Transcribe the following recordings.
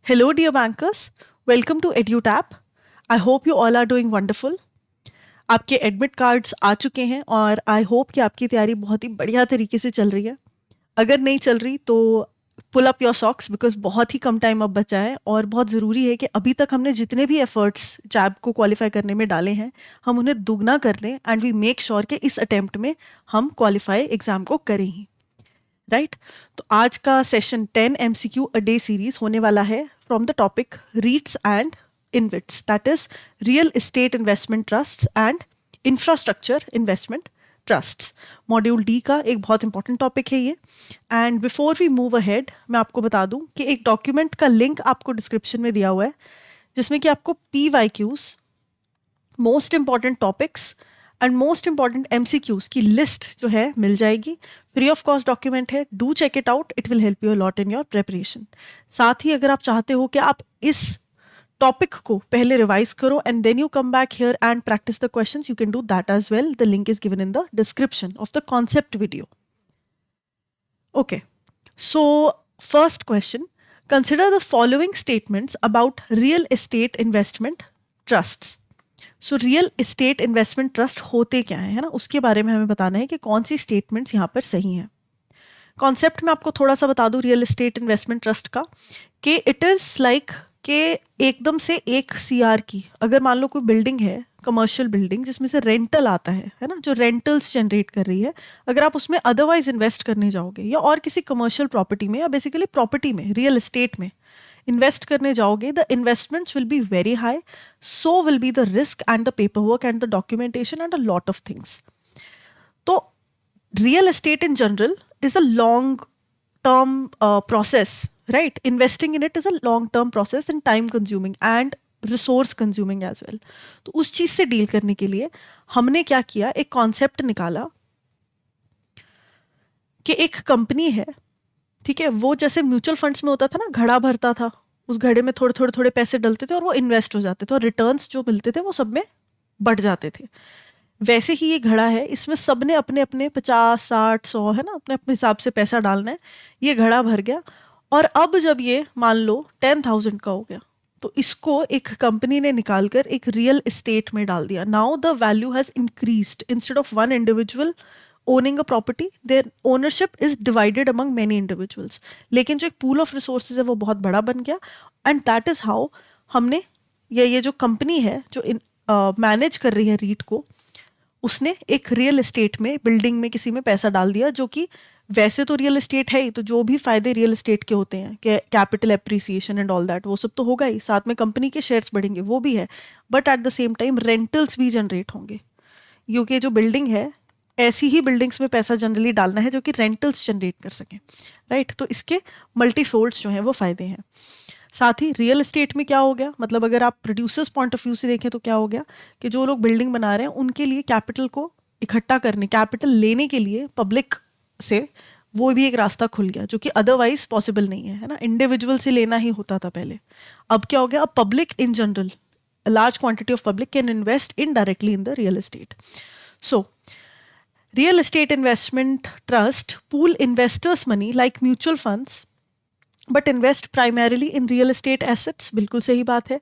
Hello, dear bankers. Welcome to EduTap. I hope you all are doing wonderful. आपके admit cards आ चुके हैं और I hope कि आपकी तैयारी बहुत ही बढ़िया तरीके से चल रही है. अगर नहीं चल रही तो pull up your socks because बहुत ही कम टाइम अब बचा है और बहुत ज़रूरी है कि अभी तक हमने जितने भी एफर्ट्स जैब को क्वालिफाई करने में डाले हैं हम उन्हें दुगना कर लें एंड वी मेक श्योर कि इस अटेम्प्ट में हम क्वालिफाई एग्जाम को करें ही. राइट तो आज का session 10 MCQ a day series होने वाला है from the topic REITs and InvITs, that is real estate investment trust and infrastructure investment trusts. Module D का एक बहुत इंपॉर्टेंट टॉपिक है ये. And before we move ahead मैं आपको बता दूं कि एक डॉक्यूमेंट का लिंक आपको डिस्क्रिप्शन में दिया हुआ है जिसमें कि आपको PYQs, most important topics and most important MCQs की लिस्ट जो है मिल जाएगी. फ्री ऑफ कॉस्ट डॉक्यूमेंट है. Do check it out, it will help you lot in your preparation. साथ ही अगर आप चाहते हो कि आप इस टॉपिक को पहले रिवाइज करो and then you come back here and practice the questions, you can do that as well. The link is given in the description of the concept video. Okay, so first question, consider the following statements about real estate investment trusts. सो real estate investment trust होते क्या है ना, उसके बारे में हमें बताना है कि कौन सी स्टेटमेंट्स यहाँ पर सही हैं. कॉन्सेप्ट में आपको थोड़ा सा बता दूं रियल एस्टेट इन्वेस्टमेंट ट्रस्ट का कि इट इज़ लाइक कि एकदम से 1 CR की अगर मान लो कोई बिल्डिंग है, कमर्शियल बिल्डिंग जिसमें से रेंटल आता है ना, जो रेंटल्स जनरेट कर रही है, अगर आप उसमें अदरवाइज इन्वेस्ट करने जाओगे या और किसी कमर्शियल प्रॉपर्टी में या बेसिकली प्रॉपर्टी में, रियल एस्टेट में इन्वेस्ट करने जाओगे, the investments will be very high, so will be the risk and the paper work and the documentation and a lot of things. तो real estate in general is a long term process, right? Investing in it is a long term process and time consuming and resource consuming as well. तो उस चीज से deal करने के लिए हमने क्या किया, एक कॉन्सेप्ट निकाला कि एक कंपनी है, ठीक है, वो जैसे म्यूचुअल फंड्स में होता था ना, घड़ा भरता था, उस घड़े में थोड़े थोड़े थोड़े पैसे डलते थे और वो इन्वेस्ट हो जाते थे और रिटर्न्स जो मिलते थे वो सब में बढ़ जाते थे. वैसे ही ये घड़ा है, इसमें सबने अपने अपने 50, 60, 100 है ना, अपने अपने हिसाब से पैसा डालना है. ये घड़ा भर गया और अब जब ये मान लो 10,000 का हो गया तो इसको एक कंपनी ने निकाल कर एक रियल एस्टेट में डाल दिया. Now the value has increased. Instead of one individual owning a property, their ownership is divided among many individuals. लेकिन जो एक पूल ऑफ रिसोर्सेज है वो बहुत बड़ा बन गया एंड दैट इज हाउ हमने ये जो कंपनी है जो मैनेज कर रही है रीट को, उसने एक रियल एस्टेट में, बिल्डिंग में किसी में पैसा डाल दिया, जो कि वैसे तो रियल एस्टेट है ही, तो जो भी फायदे रियल एस्टेट के होते हैं, capital appreciation and all that, वो सब तो होगा ही, साथ में कंपनी के शेयर्स बढ़ेंगे, वो भी है, but at the same time rentals भी जनरेट होंगे. क्योंकि जो बिल्डिंग है, ऐसी ही बिल्डिंग्स में पैसा जनरली डालना है जो कि रेंटल्स जनरेट कर सकें, राइट? तो इसके मल्टीफोल्ड्स जो हैं वो फायदे हैं. साथ ही रियल एस्टेट में क्या हो गया, मतलब अगर आप प्रोड्यूसर्स पॉइंट ऑफ व्यू से देखें तो क्या हो गया कि जो लोग बिल्डिंग बना रहे हैं उनके लिए कैपिटल को इकट्ठा करने, कैपिटल लेने के लिए पब्लिक से वो भी एक रास्ता खुल गया जो कि अदरवाइज पॉसिबल नहीं है ना. इंडिविजुअल से लेना ही होता था पहले. अब क्या हो गया, अब public in general, large quantity of public can invest in directly in the real estate. So real estate investment trust pool investors money like mutual funds but invest primarily in real estate assets. बिल्कुल सही बात है.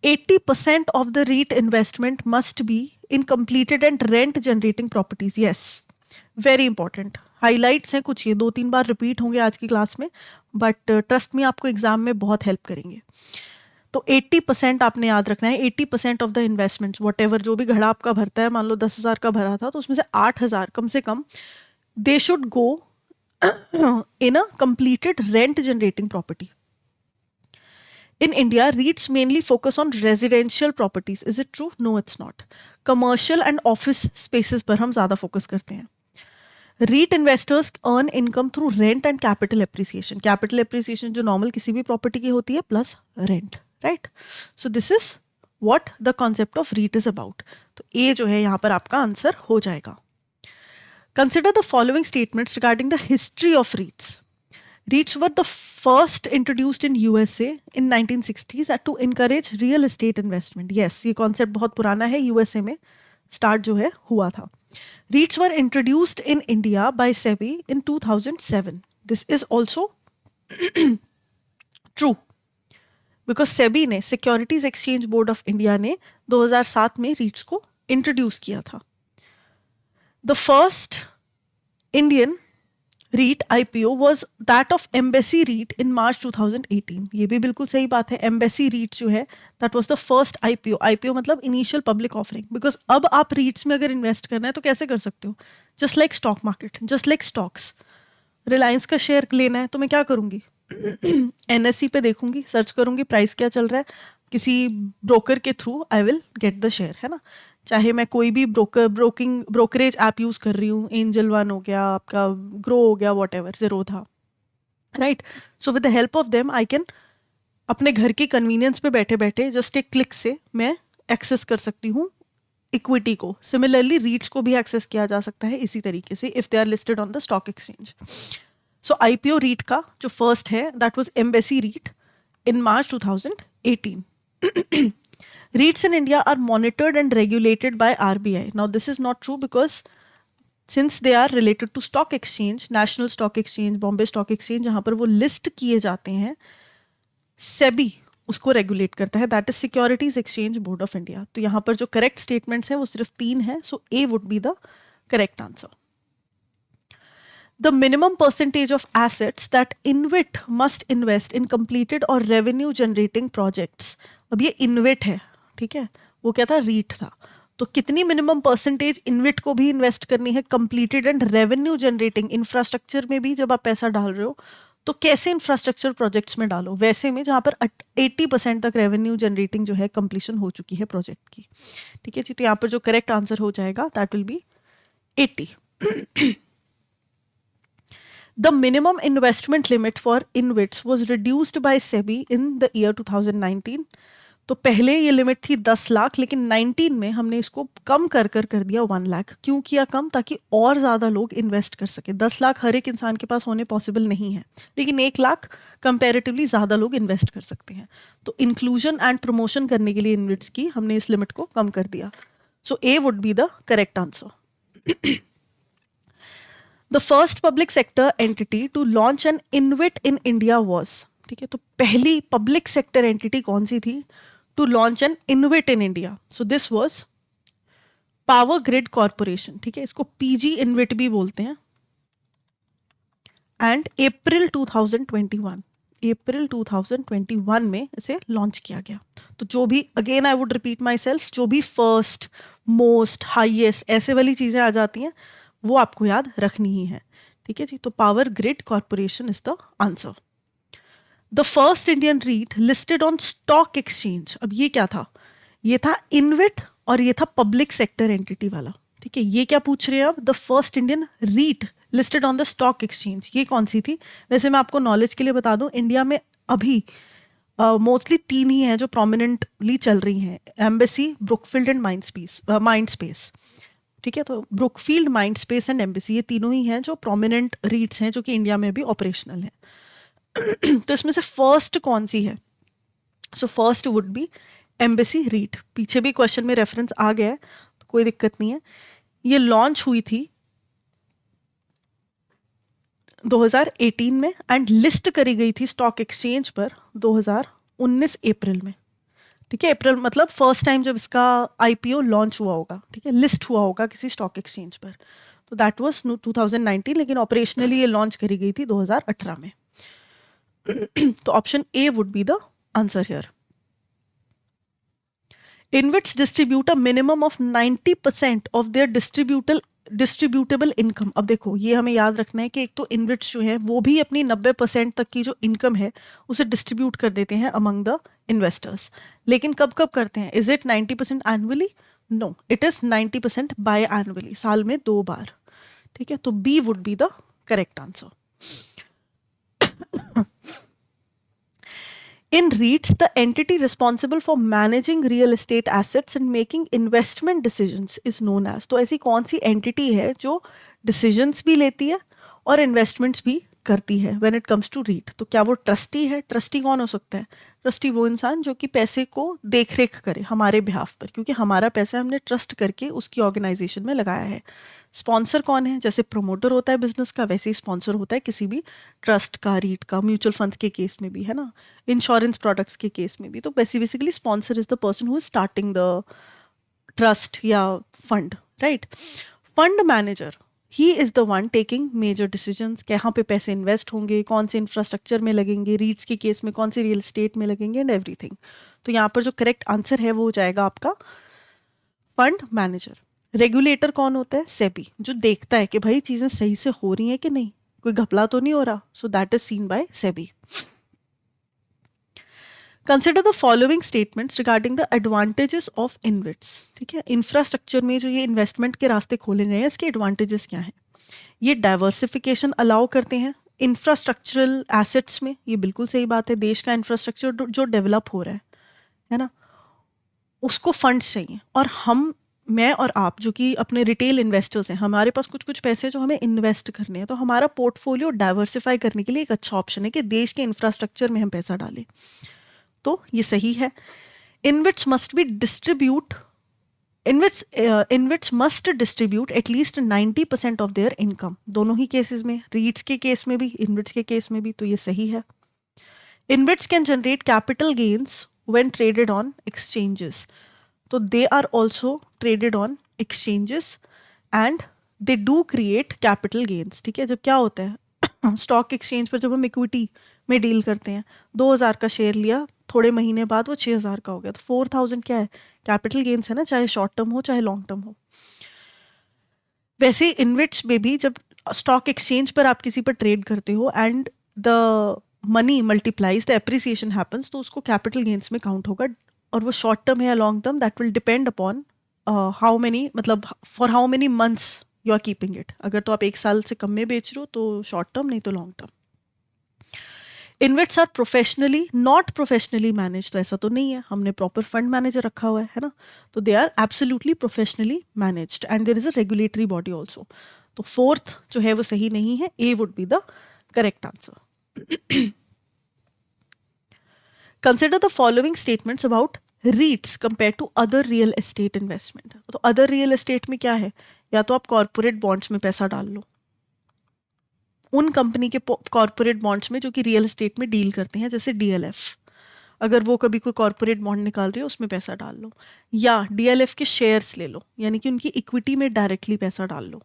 80% of the REIT investment must be in completed and rent generating properties. Yes, very important. Highlights हैं कुछ, ये 2-3 बार repeat होंगे आज की क्लास में, बट ट्रस्ट में आपको एग्जाम में बहुत हेल्प करेंगे. तो 80% आपने याद रखना है. 80% of the investments, what ever, जो भी घड़ा आपका भरता है, मान लो 10,000 का भरा था तो उसमें से 8,000 कम से कम they should go in a completed rent generating property. In India, REITs mainly focus on residential properties. Is it true? No, it's not. Commercial and office spaces पर हम ज़्यादा फोकस करते हैं. REIT investors earn income through rent and capital appreciation. Capital appreciation जो normal किसी भी property की होती है plus rent, right? So this is what the concept of REIT is about. तो ये जो है यहाँ पर आपका आंसर हो जाएगा. Consider the following statements regarding the history of REITs. REITs were the first introduced in USA in 1960s to encourage real estate investment. Yes, ये concept बहुत पुराना है, USA में start जो है हुआ था. REITs were introduced in India by SEBI in 2007. This is also true. Because SEBI ने, securities exchange board of India ने 2007 में रीट्स को इंट्रोड्यूस किया था. The first Indian REIT IPO was that of Embassy REIT in March 2018. ये भी बिल्कुल सही बात है. Embassy REIT जो है that was the first IPO. IPO मतलब Initial Public Offering. Because अब आप REITs में अगर इन्वेस्ट करना है तो कैसे कर सकते हो? Just like stock market, just like stocks. Reliance का शेयर लेना है तो मैं क्या करूंगी? NSE पे देखूंगी, सर्च करूंगी प्राइस क्या चल रहा है, किसी ब्रोकर के through I will get the share, है ना. चाहे मैं कोई भी ब्रोकरेज ऐप यूज कर रही हूँ, एंजल वन हो गया, आपका ग्रो हो गया, what ever, Zerodha, right. So with the help of them I can अपने घर के कन्वीनियंस पे बैठे बैठे जस्ट एक क्लिक से मैं एक्सेस कर सकती हूँ इक्विटी को. सिमिलरली रीट्स को भी एक्सेस किया जा सकता है इसी तरीके से if they are listed on the stock exchange. So IPO REIT का जो फर्स्ट है that was Embassy REIT in March 2018. REITs in India are monitored and regulated by RBI. Now, this is not true because since they are related to stock exchange, National Stock Exchange, Bombay Stock Exchange, जहाँ पर वो list किए जाते हैं, SEBI उसको regulate करता है, that is securities exchange board of India. तो यहाँ पर जो करेक्ट स्टेटमेंट्स हैं वो सिर्फ 3 हैं. सो A would be the correct answer. The minimum percentage of assets that InvIT must invest in completed or revenue generating projects. अब ये InvIT है, ठीक है, वो क्या था, REIT था. तो कितनी मिनिमम परसेंटेज InvIT को भी इन्वेस्ट करनी है completed and revenue generating infrastructure में भी. जब आप पैसा डाल रहे हो तो कैसे इंफ्रास्ट्रक्चर प्रोजेक्ट्स में डालो, वैसे में जहाँ पर 80% तक रेवेन्यू जनरेटिंग जो है कंप्लीशन हो चुकी है प्रोजेक्ट की. ठीक है जी. तो यहाँ पर जो करेक्ट आंसर हो जाएगा that will be 80. The minimum investment limit for InvITs was reduced by SEBI in the year 2019. तो पहले ये लिमिट थी 10 लाख, लेकिन 19 में हमने इसको कम कर दिया 1 लाख. क्यों किया कम? ताकि और ज़्यादा लोग इन्वेस्ट कर सके. 10 लाख हर एक इंसान के पास होने पॉसिबल नहीं है, लेकिन 1 लाख कंपैरेटिवली ज़्यादा लोग इन्वेस्ट कर सकते हैं. तो इंक्लूजन एंड प्रमोशन करने के लिए InvITs की हमने इस लिमिट को कम कर दिया. सो A would be the correct answer. The first public sector entity to launch an InvIT in India was, ठीक है, तो पहली public sector entity कौन सी थी to launch an InvIT in India? So this was Power Grid Corporation. ठीक है, इसको PG InvIT भी बोलते हैं. And April 2021 में इसे लॉन्च किया गया. तो जो भी, again I would repeat my self, जो भी फर्स्ट, मोस्ट, हाईएस्ट ऐसे वाली चीज़ें आ जाती हैं वो आपको याद रखनी ही है. ठीक है जी. तो Power Grid Corporation is the answer. The first Indian REIT listed on stock exchange. अब ये क्या था? ये था InvIT और ये था पब्लिक सेक्टर एंटिटी वाला. ठीक है, ये क्या पूछ रहे हैं अब? The first Indian REIT listed on the stock exchange, ये कौन सी थी? वैसे मैं आपको नॉलेज के लिए बता दूं, इंडिया में अभी मोस्टली 3 ही हैं जो प्रोमिनेंटली चल रही हैं. Embassy, Brookfield and Mindspace. ठीक है, तो ब्रुकफील्ड, माइंडस्पेस एंड एम्बेसी, ये तीनों ही हैं जो प्रोमिनेंट रीट्स हैं जो कि इंडिया में भी ऑपरेशनल हैं. तो इसमें से फर्स्ट कौन सी है? So first would be Embassy REIT. पीछे भी क्वेश्चन में रेफरेंस आ गया है तो कोई दिक्कत नहीं है. ये लॉन्च हुई थी 2018 में एंड लिस्ट करी गई थी स्टॉक एक्सचेंज पर 2019 अप्रैल में. ठीक है, अप्रैल मतलब फर्स्ट टाइम जब इसका IPO लॉन्च हुआ होगा. ठीक है, लिस्ट हुआ होगा किसी स्टॉक एक्सचेंज पर. तो दैट वाज 2019, लेकिन ऑपरेशनली ये लॉन्च करी गई थी 2018 में. तो option A would be the answer here. InvITs distribute a minimum of 90% of their distributable income. अब देखो, ये हमें याद रखना है कि एक तो InvITs जो है वो भी अपनी 90% तक की जो इनकम है उसे डिस्ट्रीब्यूट कर देते हैं अमंग द इन्वेस्टर्स. लेकिन कब कब करते हैं? Is it 90% annually? No, it is 90% biannually, साल में 2 बार. ठीक है, तो B would be the correct answer. In REITs, the entity responsible for managing real estate assets and making investment decisions is known as. तो ऐसी कौन सी entity है जो decisions भी लेती है और investments भी करती है when it comes to REIT. तो क्या वो ट्रस्टी है? ट्रस्टी कौन हो सकता है? ट्रस्टी वो इंसान जो कि पैसे को देख रेख करे हमारे बिहाफ पर, क्योंकि हमारा पैसा हमने ट्रस्ट करके उसकी ऑर्गेनाइजेशन में लगाया है। स्पॉन्सर कौन है? जैसे प्रमोटर होता है बिजनेस का, वैसे ही स्पॉन्सर होता है किसी भी ट्रस्ट का, रीट का, म्यूचुअल फंड्स के केस में भी, है ना, इंश्योरेंस प्रोडक्ट्स के केस में भी। तो basically sponsor is the person who is starting the trust या fund, right? Fund manager, he is the one taking major decisions, कहाँ पे पैसे इन्वेस्ट होंगे, कौन से इंफ्रास्ट्रक्चर में लगेंगे, रीट्स के केस में कौन से रियल एस्टेट में लगेंगे, एंड एवरीथिंग। तो यहाँ पर जो करेक्ट आंसर है वो हो जाएगा आपका फंड मैनेजर। रेगुलेटर कौन होता है? सेबी, जो देखता है कि भाई चीजें सही से हो रही हैं कि नहीं, कोई घपला तो नहीं हो रहा। So that is seen by SEBI. Consider the following statements regarding the advantages of InvITs. ठीक है, इंफ्रास्ट्रक्चर में जो ये इन्वेस्टमेंट के रास्ते खोले गए हैं, इसके एडवांटेजेस क्या हैं? ये डाइवर्सिफिकेशन अलाउ करते हैं इंफ्रास्ट्रक्चरल एसेट्स में। ये बिल्कुल सही बात है, देश का इंफ्रास्ट्रक्चर जो डेवलप हो रहा है ना, उसको फंड्स चाहिए। और मैं और आप जो कि अपने रिटेल इन्वेस्टर्स हैं, हमारे पास कुछ कुछ पैसे जो हमें इन्वेस्ट करने हैं, तो हमारा पोर्टफोलियो डाइवर्सिफाई करने के लिए एक अच्छा ऑप्शन है कि देश के इंफ्रास्ट्रक्चर में हम पैसा डालें। तो ये सही है। InvITs must be distribute InvITs must distribute at least 90% of their income, दोनों ही केसेस में, रीट्स के केस में भी, इनविट्स के केस में भी। तो ये सही है। InvITs can generate capital gains when traded on exchanges. तो they are also traded on exchanges and they do create capital gains. ठीक है, जब क्या होता है स्टॉक एक्सचेंज पर जब हम इक्विटी में डील करते हैं, 2000 का शेयर लिया, थोड़े महीने बाद वो 6000 का हो गया, तो 4000 क्या है? कैपिटल गेन्स है ना, चाहे शॉर्ट टर्म हो चाहे लॉन्ग टर्म हो। वैसे इनविट्स में भी जब स्टॉक एक्सचेंज पर आप किसी पर ट्रेड करते हो and the money multiplies, the appreciation happens, तो उसको कैपिटल गेन्स में काउंट होगा। और वो शॉर्ट टर्म है या long term, that will depend upon how many, मतलब for how many months you are keeping it. अगर तो आप 1 साल से कम में बेच रहे हो तो शॉर्ट टर्म, नहीं तो long term. InvITs are professionally not professionally manage, तो ऐसा तो नहीं है, हमने प्रॉपर फंड मैनेजर रखा हुआ है ना। तो they are absolutely professionally managed and there is a regulatory body also. तो फोर्थ जो है वो सही नहीं है, A would be the correct answer. Consider the following statements about REITs compare to other real estate investment. तो other real estate में क्या है? या तो आप कॉर्पोरेट बॉन्ड्स में पैसा डाल लो, उन कंपनी के कॉर्पोरेट बॉन्ड्स में जो कि रियल एस्टेट में डील करते हैं, जैसे डीएलएफ, अगर वो कभी कोई कॉर्पोरेट बॉन्ड निकाल रही है उसमें पैसा डाल लो, या डीएलएफ के शेयर्स ले लो, यानी कि उनकी इक्विटी में डायरेक्टली पैसा डाल लो,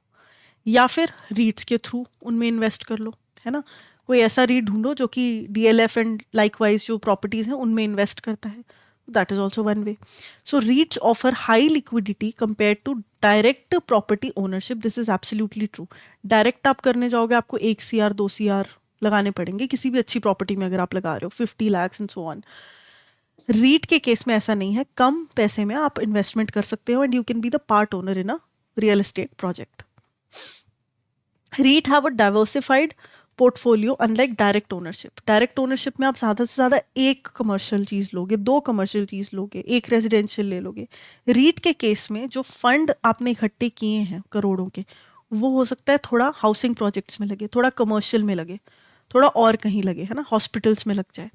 या फिर रीट्स के थ्रू उनमें इन्वेस्ट कर लो, है ना। कोई ऐसा रीट ढूंढो जो कि डीएलएफ एंड लाइकवाइज जो प्रॉपर्टीज हैं उनमें इन्वेस्ट करता है, that is also one way. So REITs offer high liquidity compare to direct property ownership, this is absolutely true. Direct आप करने जाओगे आपको 1 CR 2 CR लगाने पड़ेंगे किसी भी अच्छी प्रॉपर्टी में, अगर आप लगा रहे हो 50 lakhs and so on. REIT के केस में ऐसा नहीं है, कम पैसे में आप इन्वेस्टमेंट कर सकते हो and you can be the part owner in a real estate project. REIT have a diversified portfolio unlike direct ownership. Direct ownership में आप ज़्यादा से ज़्यादा एक कमर्शियल चीज़ लोगे, 2 कमर्शियल चीज़ लोगे, एक रेजिडेंशियल ले लोगे। रीट के केस में जो फंड आपने इकट्ठे किए हैं करोड़ों के, वो हो सकता है थोड़ा हाउसिंग प्रोजेक्ट्स में लगे, थोड़ा कमर्शियल में लगे, थोड़ा और कहीं लगे, है ना, हॉस्पिटल्स में लग जाए।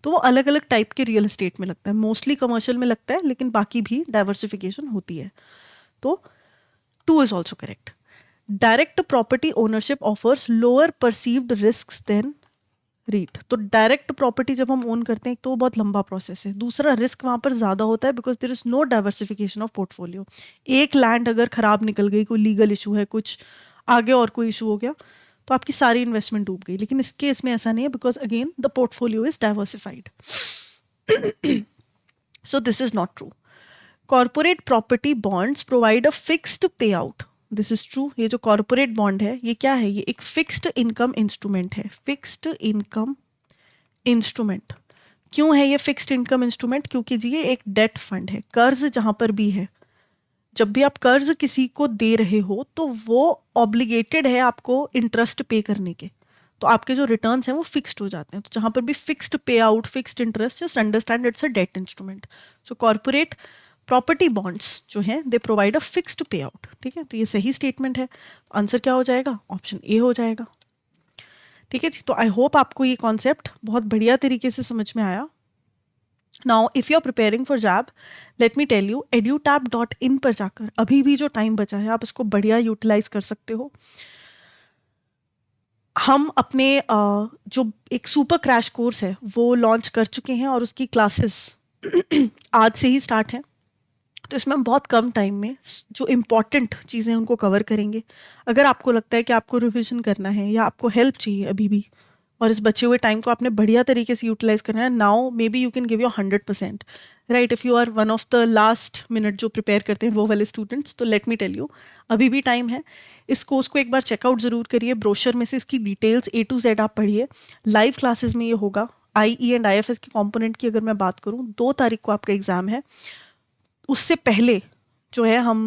तो वो अलग अलग टाइप के रियल एस्टेट में लगता है, मोस्टली कमर्शियल में लगता है, लेकिन बाकी भी डाइवर्सिफिकेशन होती है। तो 2 is also correct. Direct property ownership offers lower perceived risks than REIT. तो डायरेक्ट प्रॉपर्टी जब हम ओन करते हैं तो वो बहुत लंबा प्रोसेस है, दूसरा रिस्क वहां पर ज्यादा होता है because there is no diversification of portfolio. एक लैंड अगर खराब निकल गई, कोई लीगल इशू है, कुछ आगे और कोई इशू हो गया, तो आपकी सारी इन्वेस्टमेंट डूब गई। लेकिन इस केस में ऐसा नहीं है because again the portfolio is diversified. So this is not true. Corporate property bonds provide a fixed पे आउट, दिस इज ट्रू। ये जो कॉर्पोरेट बॉन्ड है ये क्या है? ये एक फिक्स्ड इनकम इंस्ट्रूमेंट है। फिक्स्ड इनकम इंस्ट्रूमेंट क्यों है ये फिक्स्ड इनकम इंस्ट्रूमेंट? क्योंकि जी ये एक डेट फंड है। कर्ज जहां पर भी है, जब भी आप कर्ज किसी को दे रहे हो तो वो ऑब्लिगेटेड है आपको इंटरेस्ट पे करने के, तो आपके जो रिटर्न्स हैं वो फिक्स्ड हो जाते हैं। तो जहां पर भी फिक्स्ड पे out, fixed interest, just understand it's a debt instrument. So corporate property bonds जो हैं दे प्रोवाइड अ फिक्स्ड पे आउट। ठीक है, तो ये सही स्टेटमेंट है। आंसर क्या हो जाएगा? ऑप्शन ए हो जाएगा। ठीक है जी, तो आई होप आपको ये कॉन्सेप्ट बहुत बढ़िया तरीके से समझ में आया. Now if you are preparing for JAIIB, let me tell you, edutab.in पर जाकर अभी भी जो टाइम बचा है आप इसको बढ़िया यूटिलाइज कर सकते हो. हम अपने जो एक सुपर क्रैश कोर्स है वो लॉन्च कर चुके हैं और उसकी क्लासेस आज से ही स्टार्ट हैं. तो इसमें हम बहुत कम टाइम में जो इम्पॉर्टेंट चीज़ें हैं उनको कवर करेंगे. अगर आपको लगता है कि आपको रिविजन करना है या आपको हेल्प चाहिए अभी भी और इस बचे हुए टाइम को आपने बढ़िया तरीके से यूटिलाइज करना है, now maybe you can give your 100%. Right, if you are one of the last minute जो प्रिपेयर करते हैं वो वाले स्टूडेंट्स, तो लेट मी टेल यू, अभी भी टाइम है. इस कोर्स को एक बार चेकआउट ज़रूर करिए. ब्रोशर में से इसकी डिटेल्स A to Z आप पढ़िए. लाइव क्लासेस में ये होगा. IE एंड IFS के कंपोनेंट की अगर मैं बात करूँ, 2 तारीख को आपका एग्ज़ाम है. उससे पहले जो है हम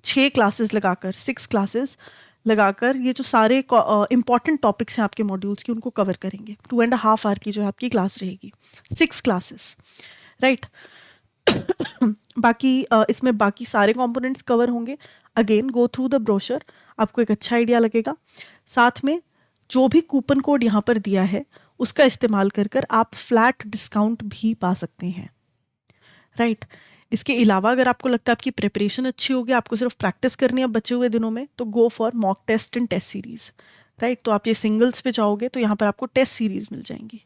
6 क्लासेस लगाकर, 6 क्लासेस लगाकर ये जो सारे इंपॉर्टेंट टॉपिक्स हैं आपके मॉड्यूल्स की उनको कवर करेंगे. 2.5 आवर की जो है आपकी क्लास रहेगी, 6 क्लासेस. राइट. बाकी इसमें बाकी सारे कंपोनेंट्स कवर होंगे. Again go through the brochure, आपको एक अच्छा आइडिया लगेगा. साथ में जो भी कूपन कोड यहाँ पर दिया है उसका इस्तेमाल कर कर आप फ्लैट डिस्काउंट भी पा सकते हैं. राइट. इसके अलावा अगर आपको लगता है आपकी प्रिपरेशन अच्छी होगी, आपको सिर्फ प्रैक्टिस करनी है बचे हुए दिनों में, तो go for mock test and test series. Right, तो आप ये सिंगल्स पे जाओगे तो यहाँ पर आपको टेस्ट सीरीज मिल जाएंगी.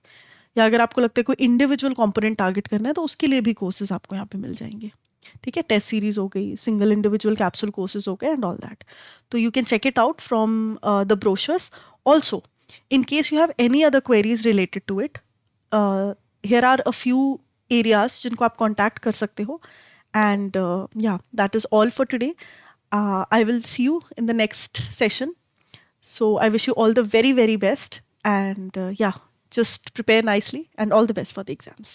या अगर आपको लगता है कोई इंडिविजुअल कंपोनेंट टारगेट करना है तो उसके लिए भी कोर्सेज आपको यहाँ पे मिल जाएंगे. ठीक है, टेस्ट सीरीज हो गई, सिंगल इंडिविजुअल कैप्सूल कोर्सेज हो गए एंड ऑल दैट. तो you can check it out from the brochures. Also in case you have any other queries related to it, here are a few areas जिनको आप contact कर सकते हो. And yeah, that is all for today. I will see you in the next session. So I wish you all the very, very best. And yeah, just prepare nicely and all the best for the exams.